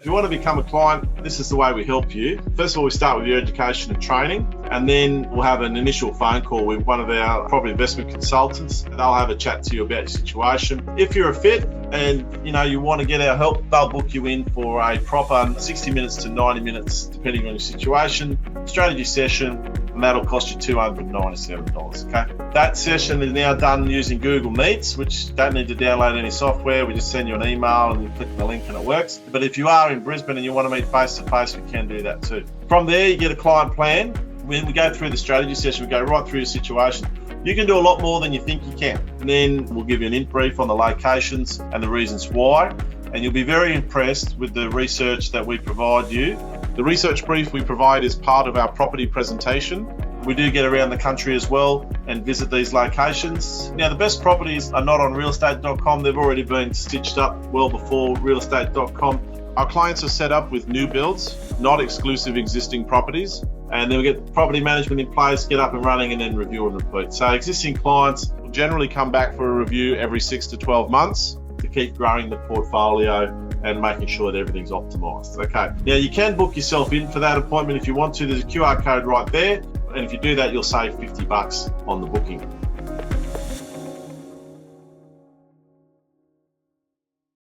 If you want to become a client, this is the way we help you. First of all, we start with your education and training, and then we'll have an initial phone call with one of our property investment consultants, and they'll have a chat to you about your situation. If you're a fit and you want to get our help, they'll book you in for a proper 60 minutes to 90 minutes, depending on your situation, strategy session, and that'll cost you $297, okay? That session is now done using Google Meets, which don't need to download any software. We just send you an email and you click the link and it works. But if you are in Brisbane and you want to meet face-to-face, we can do that too. From there, you get a client plan. When we go through the strategy session, we go right through your situation. You can do a lot more than you think you can. And then we'll give you an brief on the locations and the reasons why. And you'll be very impressed with the research that we provide you. The research brief we provide is part of our property presentation. We do get around the country as well and visit these locations. Now, the best properties are not on realestate.com. They've already been stitched up well before realestate.com. Our clients are set up with new builds, not exclusive existing properties. And then we get property management in place, get up and running, and then review and repeat. So existing clients will generally come back for a review every 6 to 12 months to keep growing the portfolio and making sure that everything's optimized. Okay. Now, you can book yourself in for that appointment if you want to. There's a QR code right there. And if you do that, you'll save $50 on the booking.